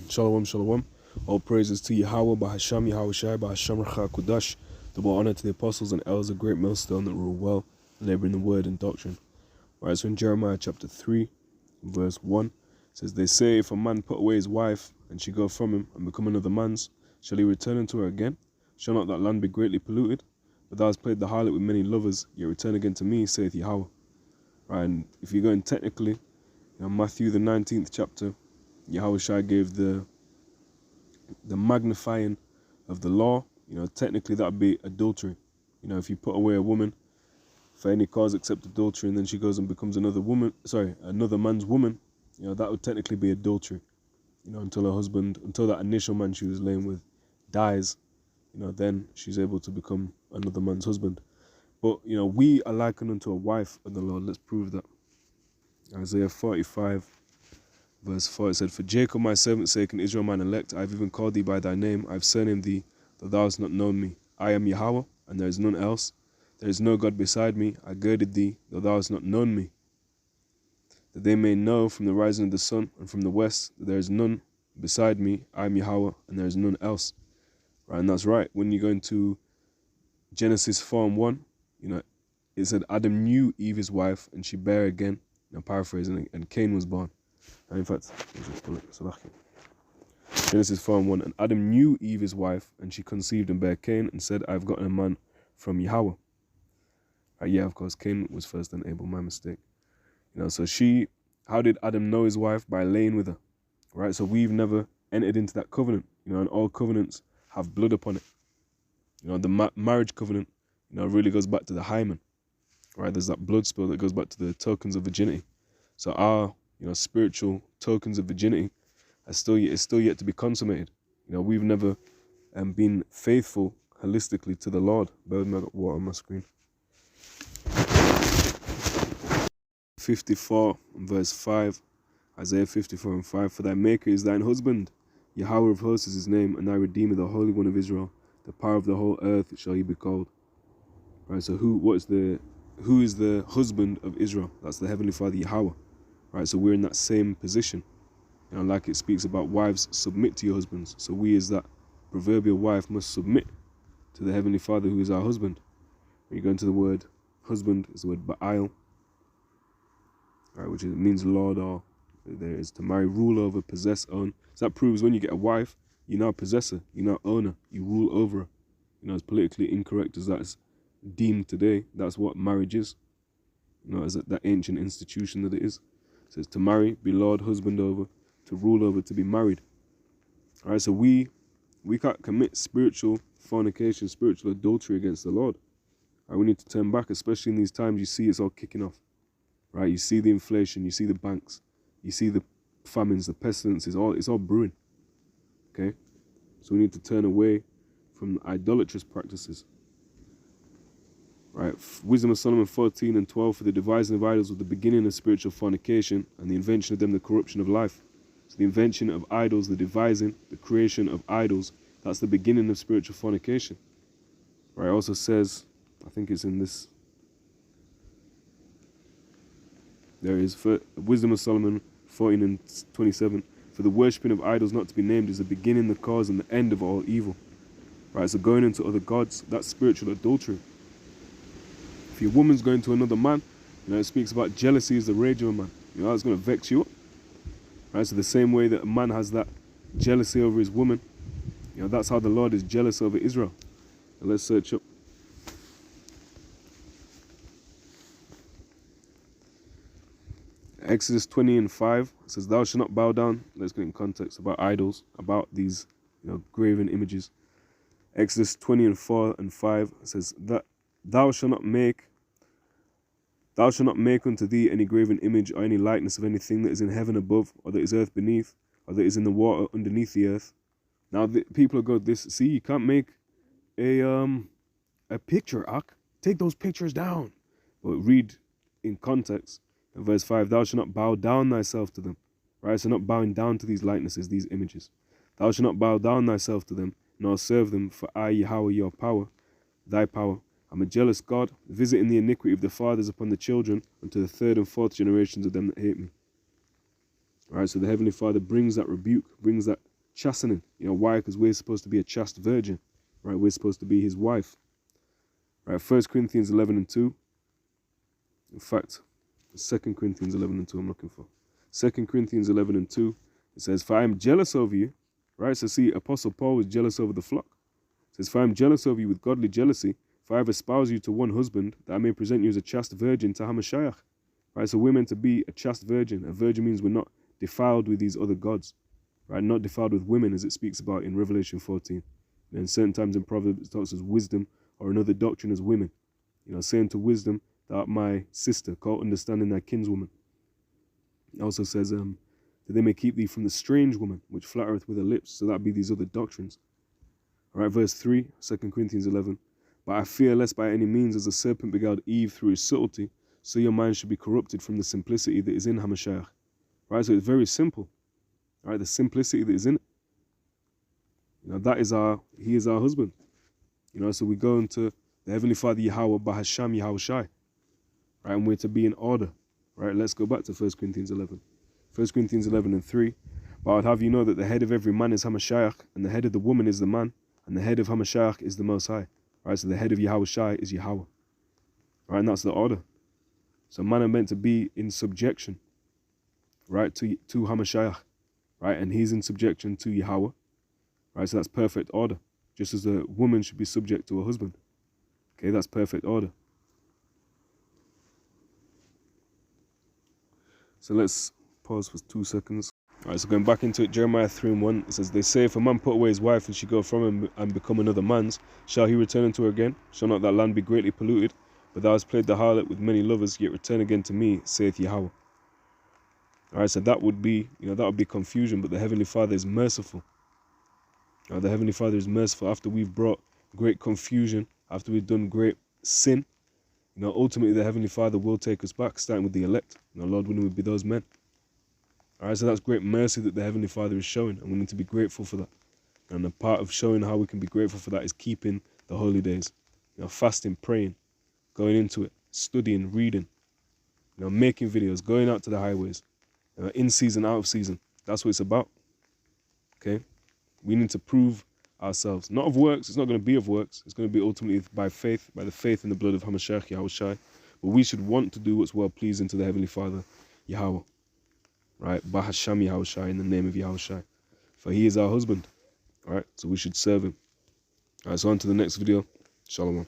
Shalom, shalom. All praises to Yahawah, bahasham, Yahawashi, bahasham, Kudash. Double honor to the apostles and elders, a great millstone that rule well, laboring the word and doctrine. Right, so in Jeremiah chapter 3, verse 1, it says, They say, if a man put away his wife, and she go from him, and become another man's, shall he return unto her again? Shall not that land be greatly polluted? But thou hast played the harlot with many lovers, yet return again to me, saith Yahawah. Right, and if you're going technically, Matthew the 19th chapter, Yahawashi gave the magnifying of the law. Technically that would be adultery. If you put away a woman for any cause except adultery, and then she goes and becomes another man's woman, that would technically be adultery. Until that initial man she was laying with dies, then she's able to become another man's husband. But we are likened unto a wife of the Lord. Let's prove that. Isaiah 45 verse 4, it said, For Jacob my servant's sake and Israel mine elect, I have even called thee by thy name, I have surnamed thee, though thou hast not known me. I am Yahawah, and there is none else. There is no God beside me. I girded thee, though thou hast not known me. That they may know from the rising of the sun and from the west, that there is none beside me. I am Yahawah, and there is none else. Right, and that's right. When you go into Genesis 4:1, it said Adam knew Eve his wife, and she bare again. Now paraphrasing, and Cain was born. In fact, Genesis 4:1, and Adam knew Eve his wife, and she conceived and bare Cain, and said, I have gotten a man from Yahawah. Yeah, of course, Cain was first, then Abel, my mistake. So how did Adam know his wife? By laying with her, right? So we've never entered into that covenant, and all covenants have blood upon it. The marriage covenant, really goes back to the hymen, right? There's that blood spill that goes back to the tokens of virginity. So our spiritual tokens of virginity is still yet to be consummated. We've never been faithful holistically to the Lord. Bear with me, I got water on my screen. 54 verse 5, Isaiah 54 and 5, For thy maker is thine husband, Yahawah of hosts is his name, and thy redeemer, the Holy One of Israel. The power of the whole earth shall he be called. Right, so who is the husband of Israel? That's the Heavenly Father, Yahawah. Right, so we're in that same position. Like it speaks about wives, submit to your husbands. So we as that proverbial wife must submit to the Heavenly Father who is our husband. When you go into the word husband, is the word ba'al, right, which means lord, or there is to marry, rule over, possess, own. So that proves when you get a wife, you're not a possessor, you're not owner, you rule over her. As politically incorrect as that is deemed today, that's what marriage is. As that ancient institution that it is. It says to marry, be lord, husband over, to rule over, to be married. All right, so we can't commit spiritual fornication, spiritual adultery against the Lord. All right, we need to turn back, especially in these times. You see it's all kicking off. Right, you see the inflation, you see the banks, you see the famines, the pestilences, it's all brewing. Okay, so we need to turn away from idolatrous practices. Right, Wisdom of Solomon 14 and 12, For the devising of idols was the beginning of spiritual fornication, and the invention of them the corruption of life. So the invention of idols, the devising, the creation of idols, that's the beginning of spiritual fornication. Right, it also says, I think it's in this, there is, for Wisdom of Solomon 14 and 27, For the worshipping of idols not to be named is the beginning, the cause, and the end of all evil. Right, so going into other gods, that's spiritual adultery. If your woman's going to another man, it speaks about jealousy is the rage of a man. That's going to vex you up. Right, so the same way that a man has that jealousy over his woman, that's how the Lord is jealous over Israel. And let's search up. Exodus 20 and 5 says, Thou shalt not bow down. Let's get in context about idols, about these graven images. Exodus 20 and 4 and 5 says that thou shalt not make unto thee any graven image or any likeness of anything that is in heaven above, or that is earth beneath, or that is in the water underneath the earth. Now the people go, you can't make a picture, Ak. Take those pictures down. But read in context. In verse 5, Thou shalt not bow down thyself to them. Right, so not bowing down to these likenesses, these images. Thou shalt not bow down thyself to them, nor serve them, for I, Yahawah, your power, thy power. I'm a jealous God, visiting the iniquity of the fathers upon the children, unto the third and fourth generations of them that hate me. All right, so the Heavenly Father brings that rebuke, brings that chastening. You know why? Because we're supposed to be a chaste virgin, right? We're supposed to be his wife. Right, 1 Corinthians 11 and 2. In fact, 2 Corinthians 11 and 2 I'm looking for. 2 Corinthians 11 and 2, it says, for I am jealous over you. Right, so see, Apostle Paul was jealous over the flock. It says, for I am jealous over you with godly jealousy, for I have espoused you to one husband, that I may present you as a chaste virgin to Hamashiach. Right, so we're meant to be a chaste virgin. A virgin means we're not defiled with these other gods. Right, not defiled with women, as it speaks about in Revelation 14. And certain times in Proverbs it talks as wisdom, or another doctrine as women. You know, saying to wisdom, thou art my sister, call understanding thy kinswoman. It also says, that they may keep thee from the strange woman, which flattereth with her lips. So that be these other doctrines. All right, verse 3, 2 Corinthians 11. But I fear lest by any means, as the serpent beguiled Eve through his subtlety, so your mind should be corrupted from the simplicity that is in Hamashiach. Right, so it's very simple. All right, the simplicity that is in it. You know, he is our husband. You know, so we go into the Heavenly Father, Yahawah, bahasham, Yahawashi. Right, and we're to be in order. Right, let's go back to 1 Corinthians 11. 1 Corinthians 11 and 3. But I would have you know that the head of every man is Hamashiach, and the head of the woman is the man, and the head of Hamashiach is the Most High. Right, so the head of Yahawashi is Yahawah. Right, and that's the order. So man are meant to be in subjection, right, to Hamashiach. Right, and he's in subjection to Yahawah. Right, so that's perfect order. Just as a woman should be subject to her husband. Okay, that's perfect order. So let's pause for 2 seconds. All right, so going back into it, Jeremiah 3 and 1, it says, they say, if a man put away his wife and she go from him and become another man's, shall he return unto her again? Shall not that land be greatly polluted? But thou hast played the harlot with many lovers, yet return again to me, saith Yahawah. All right, so that would be, that would be confusion, but the Heavenly Father is merciful. The Heavenly Father is merciful. After we've brought great confusion, after we've done great sin, ultimately the Heavenly Father will take us back, starting with the elect. Lord willing, would be those men. All right, so that's great mercy that the Heavenly Father is showing, and we need to be grateful for that. And a part of showing how we can be grateful for that is keeping the holy days. Fasting, praying, going into it, studying, reading, making videos, going out to the highways, in season, out of season. That's what it's about. Okay? We need to prove ourselves. Not of works. It's not going to be of works. It's going to be ultimately by faith, by the faith in the blood of Hamashiach, Yahawashi. But we should want to do what's well-pleasing to the Heavenly Father, Yahawah. Right? Bahasham Yahawashi, in the name of Yahawashi. For he is our husband. All right? So we should serve him. All right, so on to the next video. Shalom.